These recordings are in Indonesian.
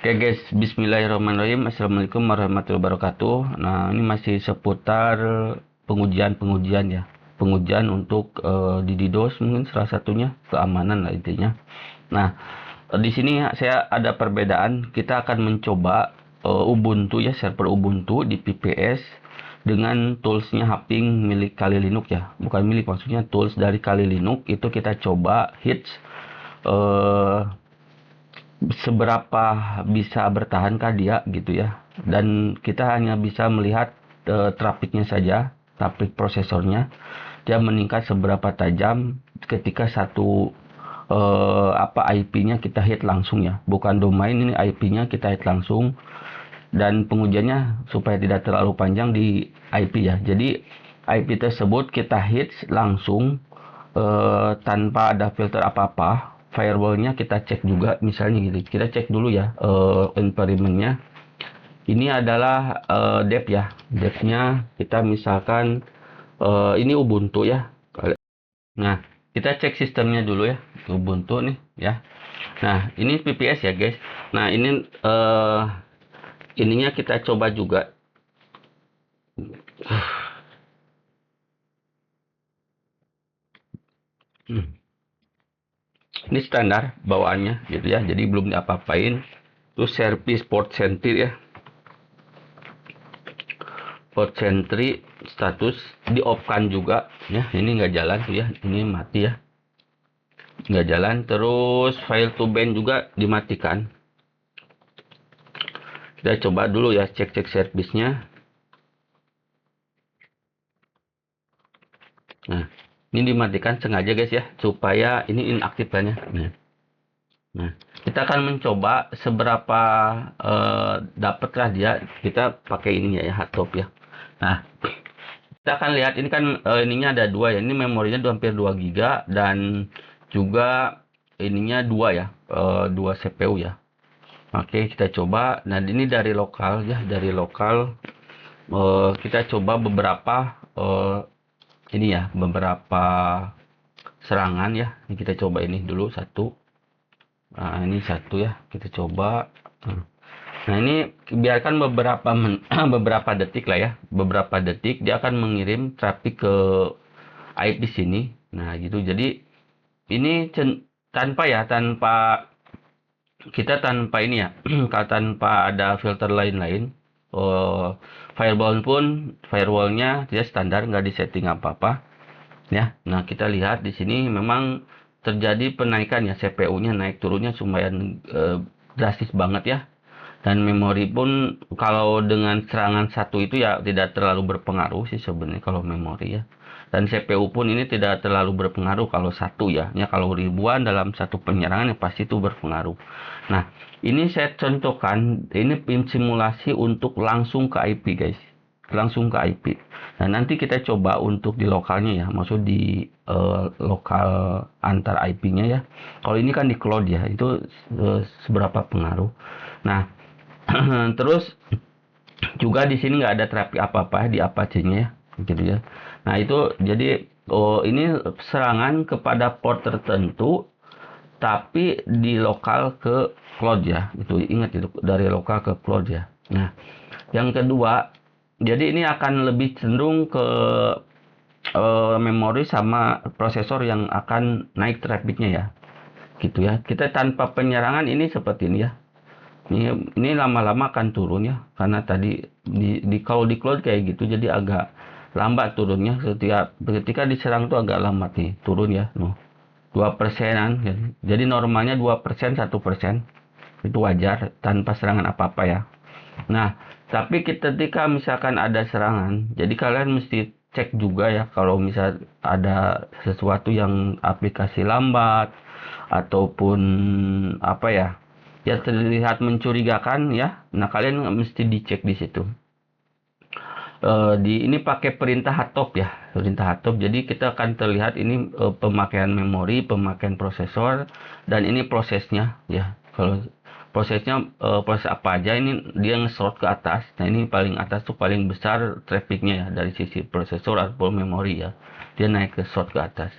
Oke guys, Bismillahirrahmanirrahim. Assalamualaikum warahmatullahi wabarakatuh. Nah, ini masih seputar pengujian ya. Pengujian untuk di DDoS mungkin salah satunya keamanan lah intinya. Nah, di sini saya ada perbedaan. Kita akan mencoba Ubuntu ya, server Ubuntu di VPS dengan toolsnya Haping milik Kali Linux ya. Bukan milik, maksudnya tools dari Kali Linux itu kita coba hits eh, seberapa bisa bertahankah dia gitu ya. Dan kita hanya bisa melihat trafiknya saja, trafik prosesornya. Dia meningkat seberapa tajam ketika satu IP-nya kita hit langsung ya. Bukan domain, ini IP-nya kita hit langsung. Dan pengujiannya supaya tidak terlalu panjang di IP ya. Jadi IP tersebut kita hit langsung tanpa ada filter apa-apa. Firewallnya kita cek juga, misalnya gitu. Kita cek dulu ya environmentnya. Ini adalah dep ya. Depnya kita misalkan ini Ubuntu ya. Nah, kita cek sistemnya dulu ya. Ubuntu nih ya. Nah, ini VPS ya guys. Nah, ini ininya kita coba juga. Ini standar bawaannya gitu ya. Jadi belum diapa-apain. Terus service port center ya. Port sentry status di off kan juga ya. Ini nggak jalan tuh ya. Ini mati ya. Nggak jalan. Terus file to ban juga dimatikan. Kita coba dulu ya, cek-cek servisnya. Nah, ini dimatikan sengaja guys ya, supaya ini inaktif kan ya. Nah, kita akan mencoba seberapa dapatlah dia. Kita pakai ininya ya, hardtop ya. Nah, kita akan lihat ini kan ininya ada dua ya. Ini memorinya hampir 2 giga dan juga ininya dua ya, dua CPU ya. Oke, kita coba. Nah, ini dari lokal ya, dari lokal. Kita coba beberapa ini ya, beberapa serangan ya. Ini kita coba ini dulu satu. Nah, ini satu ya, kita coba. Nah, ini biarkan beberapa detik lah ya. Beberapa detik dia akan mengirim traffic ke IP sini. Nah, gitu. Jadi ini tanpa ya, tanpa ini ya, tanpa ada filter lain-lain. Oh, firewallnya dia standar, nggak disetting apa-apa ya. Nah, kita lihat di sini memang terjadi penaikan ya, CPU-nya naik turunnya lumayan drastis banget ya. Dan memori pun kalau dengan serangan satu itu ya tidak terlalu berpengaruh sih sebenarnya kalau memori ya. Dan CPU pun ini tidak terlalu berpengaruh kalau satu ya. Ya kalau ribuan dalam satu penyerangan ya pasti itu berpengaruh. Nah, ini saya contohkan, ini pin simulasi untuk langsung ke IP guys. Langsung ke IP. Nah, nanti kita coba untuk di lokalnya ya. Maksud di lokal antar IP-nya ya. Kalau ini kan di cloud ya, itu seberapa pengaruh. Nah, terus juga di sini nggak ada terapi apa-apa di Apache-nya ya, gitu ya. Nah itu jadi ini serangan kepada port tertentu, tapi di lokal ke cloud ya. Itu ingat itu dari lokal ke cloud ya. Nah yang kedua, jadi ini akan lebih cenderung ke memori sama prosesor yang akan naik trafficnya ya, gitu ya. Kita tanpa penyerangan ini seperti ini ya. Ini lama-lama akan turun ya, karena tadi kalau di cloud kayak gitu, jadi agak lambat turunnya. Ketika diserang tuh agak lambat nih turun ya, 2%an. Jadi normalnya 2%, 1% itu wajar tanpa serangan apa-apa ya. Nah, tapi ketika misalkan ada serangan, jadi kalian mesti cek juga ya kalau misal ada sesuatu yang aplikasi lambat ataupun apa ya, ya terlihat mencurigakan ya. Nah, kalian mesti dicek di situ. Ini pakai perintah hardtop ya, perintah hardtop. Jadi kita akan terlihat ini pemakaian memori, pemakaian prosesor, dan ini prosesnya ya. Kalau prosesnya proses apa aja, ini dia nge-sort ke atas. Nah, ini paling atas tuh paling besar trafficnya ya dari sisi prosesor ataupun memori ya. Dia naik ke sort ke atas.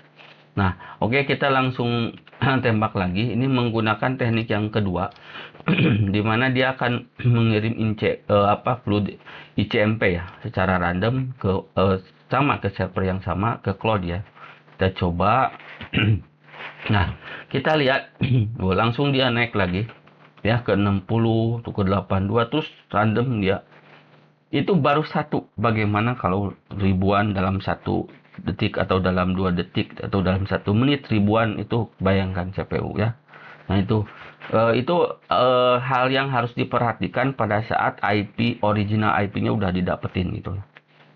Nah, oke, kita langsung tembak lagi. Ini menggunakan teknik yang kedua, di mana dia akan mengirim fluid ICMP ya, secara random sama ke server yang sama, ke cloud ya. Kita coba. Nah, kita lihat, langsung dia naik lagi ya ke 60, tuh ke 82, terus random dia. Itu baru satu. Bagaimana kalau ribuan dalam 1 detik, atau dalam 2 detik, atau dalam 1 menit ribuan, itu bayangkan CPU ya. Nah, itu hal yang harus diperhatikan pada saat original IP-nya udah didapetin gitu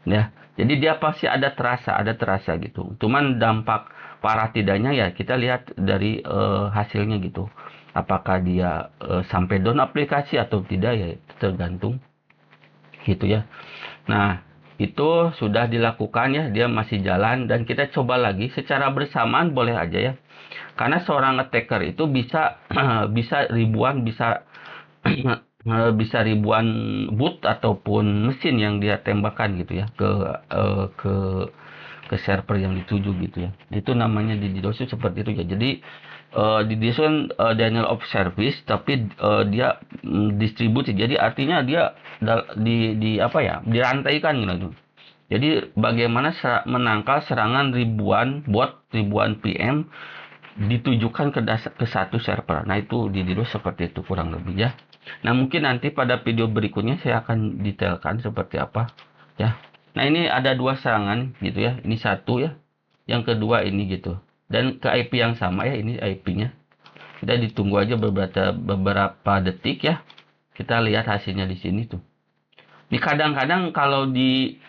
ya. Jadi dia pasti ada terasa gitu. Cuman dampak parah tidaknya ya kita lihat dari hasilnya gitu. Apakah dia sampai down aplikasi atau tidak ya, itu tergantung gitu ya. Nah, itu sudah dilakukan ya, dia masih jalan, dan kita coba lagi secara bersamaan boleh aja ya. Karena seorang attacker itu bisa bisa ribuan, bisa ribuan boot ataupun mesin yang dia tembakan gitu ya, eh, ke ke server yang dituju gitu ya. Itu namanya di DDoS itu seperti itu ya. Jadi di DDoS kan denial of service, tapi dia distribusi. Jadi artinya dia di apa ya, dirantaikan gitu. Jadi bagaimana menangkal serangan ribuan bot, ribuan PM ditujukan ke satu server. Nah, itu di DDoS seperti itu kurang lebih ya. Nah, mungkin nanti pada video berikutnya saya akan detailkan seperti apa ya. Nah, ini ada dua serangan gitu ya. Ini satu ya. Yang kedua ini gitu. Dan ke IP yang sama ya, ini IP-nya. Kita ditunggu aja beberapa detik ya. Kita lihat hasilnya di sini tuh. Ini kadang-kadang kalau di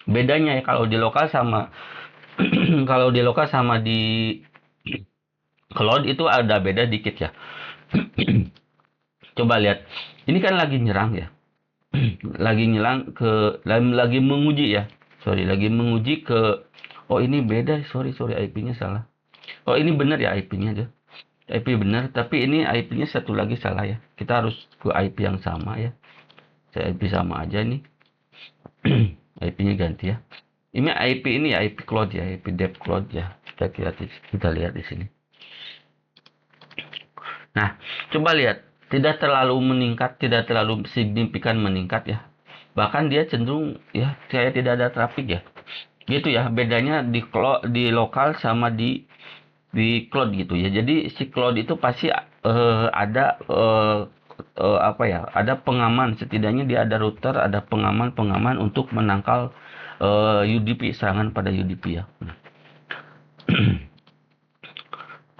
bedanya ya, kalau di lokal sama kalau di lokal sama di cloud itu ada beda dikit ya. Coba lihat. Ini kan lagi nyerang ya. Lagi nyerang lagi menguji ya. Sorry, lagi menguji ke, oh ini beda, sorry IP-nya salah. Oh, ini benar ya IP-nya aja. IP benar, tapi ini IP-nya satu lagi salah ya. Kita harus ke IP yang sama ya. Saya IP sama aja nih. IP-nya ganti ya. Ini IP ini ya, IP cloud ya, IP dev cloud ya. Kita lihat di sini. Nah, coba lihat, tidak terlalu meningkat, tidak terlalu signifikan meningkat ya. Bahkan dia cenderung ya kayak tidak ada traffic ya. Gitu ya, bedanya di lokal sama di cloud gitu ya. Jadi si cloud itu pasti ada apa ya? Ada pengaman, setidaknya dia ada router, ada pengaman untuk menangkal UDP, serangan pada UDP ya.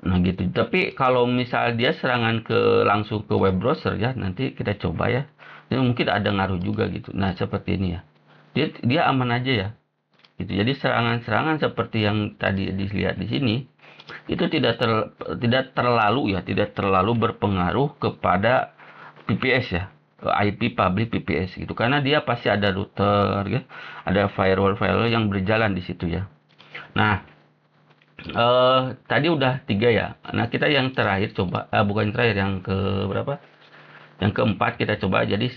Nah gitu. Tapi kalau misal dia serangan langsung ke web browser ya, nanti kita coba ya. Ini mungkin ada ngaruh juga gitu. Nah, seperti ini ya. Dia aman aja ya. Gitu. Jadi serangan-serangan seperti yang tadi dilihat di sini itu tidak terlalu berpengaruh kepada PPS ya. IP public PPS gitu. Karena dia pasti ada router ya, ada firewall yang berjalan di situ ya. Nah, tadi udah 3 ya. Nah, kita yang terakhir coba, bukan terakhir, yang ke berapa? Yang keempat kita coba, jadi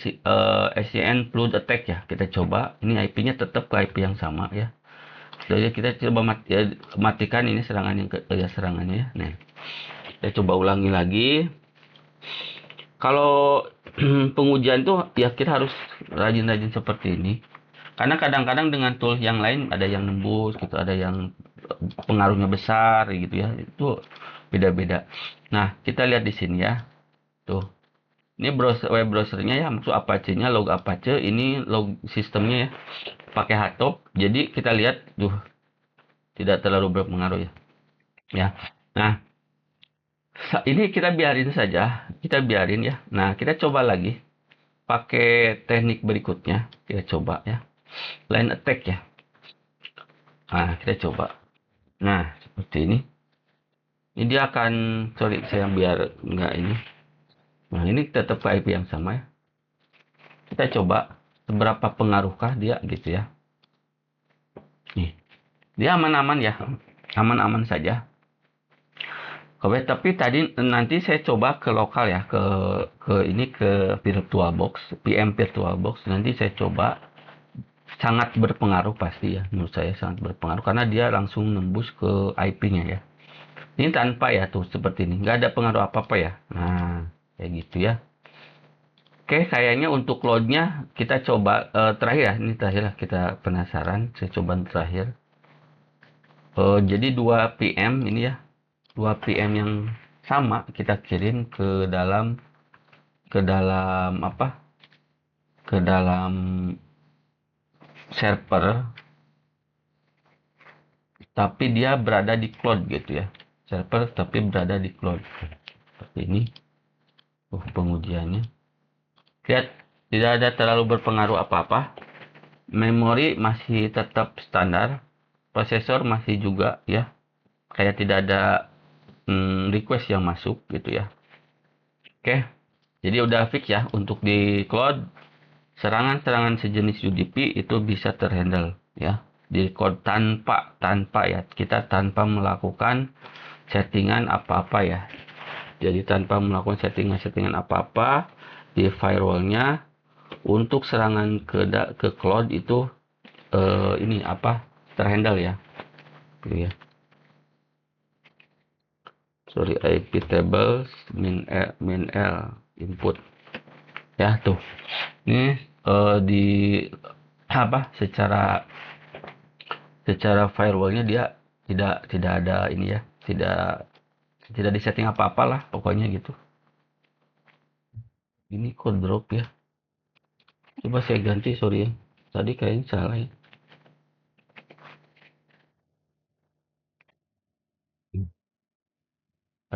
SCN Flood Attack ya. Kita coba, ini IP-nya tetap ke IP yang sama ya. Jadi kita coba matikan ini serangannya ya. Nah, kita coba ulangi lagi. Kalau pengujian tuh ya kita harus rajin-rajin seperti ini. Karena kadang-kadang dengan tool yang lain ada yang nembus gitu, ada yang pengaruhnya besar gitu ya. Itu beda-beda. Nah, kita lihat di sini ya. Tuh. Ini web browsernya ya, maksud Apache-nya, log Apache, ini log sistemnya ya. Pakai hotop. Jadi kita lihat tuh tidak terlalu berpengaruh ya. Ya. Nah, ini kita biarin saja. Kita biarin ya. Nah, kita coba lagi pakai teknik berikutnya. Kita coba ya. Line attack ya. Nah, kita coba. Nah, seperti ini. Ini dia akan, sorry saya biar enggak ini. Nah, ini tetap ke IP yang sama ya. Kita coba seberapa pengaruhkah dia gitu ya. Nih, dia aman-aman ya. Aman-aman saja. Oke, tapi tadi nanti saya coba ke lokal ya, ke VirtualBox, PM VirtualBox. Nanti saya coba sangat berpengaruh pasti ya, menurut saya sangat berpengaruh karena dia langsung nembus ke IP-nya ya. Ini tanpa ya tuh seperti ini, nggak ada pengaruh apa-apa ya. Nah, kayak gitu ya. Oke, kayaknya untuk loadnya kita coba terakhir ya, ini terakhir lah kita penasaran, saya coba terakhir. Jadi 2 PM ini ya, 2 PM yang sama kita kirim ke dalam apa? Ke dalam server, tapi dia berada di cloud gitu ya. Server tapi berada di cloud. Seperti ini. Pengujiannya. Lihat, tidak ada terlalu berpengaruh apa-apa. Memori masih tetap standar. Prosesor masih juga ya. Kayak tidak ada request yang masuk gitu ya. Oke. Jadi udah fix ya untuk di cloud. Serangan-serangan sejenis UDP itu bisa terhandle ya. Di cloud tanpa ya. Kita tanpa melakukan settingan apa-apa ya. Jadi tanpa melakukan settingan apa-apa di firewallnya untuk serangan ke cloud itu ini apa terhandle ya. Gitu ya. Sorry, IP tables min L input ya tuh. Ini di apa secara firewallnya dia tidak ada ini ya, tidak disetting apa-apalah pokoknya gitu. Ini kok drop ya. Coba saya ganti, sorry ya. Tadi kayaknya salah ya.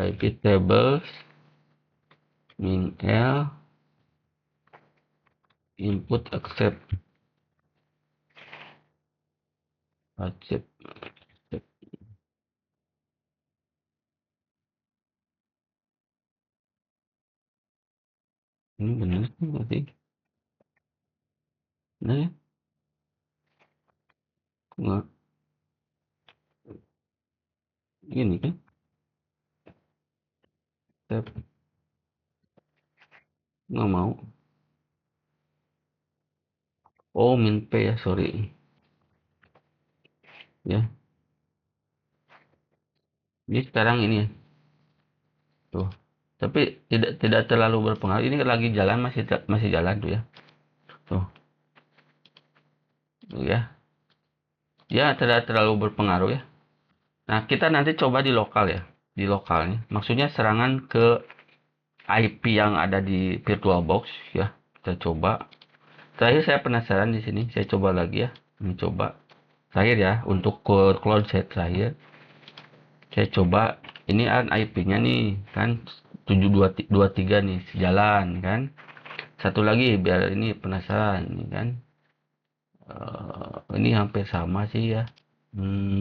IP tables min L input accept. Ini benar berarti. Nah ya, nggak gini kan? Tab nggak mau. Oh, min P ya, sorry ya. Ini sekarang ini ya. Tuh. Tapi tidak terlalu berpengaruh. Ini lagi jalan, masih jalan tuh ya. Tuh, tuh ya. Ya tidak terlalu berpengaruh ya. Nah, kita nanti coba di lokal ya. Di lokalnya. Maksudnya serangan ke IP yang ada di VirtualBox ya. Kita coba. Terakhir saya penasaran di sini. Saya coba lagi ya. Ini coba. Terakhir ya, untuk cloud saya terakhir. Saya coba. Ini kan IP-nya nih kan 7223 nih sejalan kan. Satu lagi biar ini penasaran nih kan. Ini hampir sama sih ya.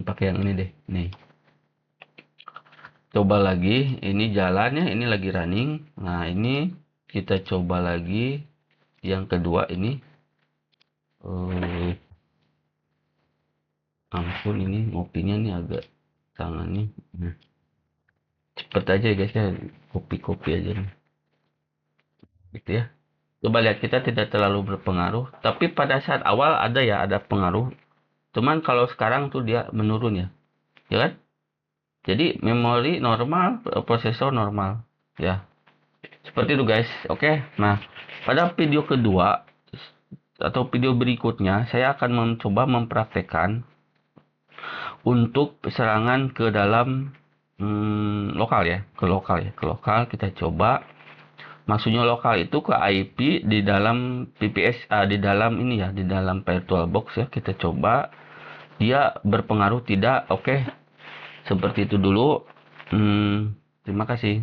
Pakai yang ini deh. Nih. Coba lagi. Ini jalannya. Ini lagi running. Nah ini kita coba lagi. Yang kedua ini. Ampun ini ngopinya nih agak tangan nih. Cepet aja guys ya. Kopi-kopi aja nih. Gitu ya. Coba lihat kita tidak terlalu berpengaruh. Tapi pada saat awal ada pengaruh. Cuman kalau sekarang tuh dia menurun ya. Ya kan? Jadi memori normal, prosesor normal, ya. Seperti itu guys. Oke. Nah, pada video kedua atau video berikutnya saya akan mencoba mempraktekkan untuk serangan ke dalam lokal ya, ke lokal kita coba. Maksudnya lokal itu ke IP di dalam VPS, di dalam ini ya, di dalam VirtualBox ya. Kita coba dia berpengaruh tidak. Oke. Seperti itu dulu. Terima kasih.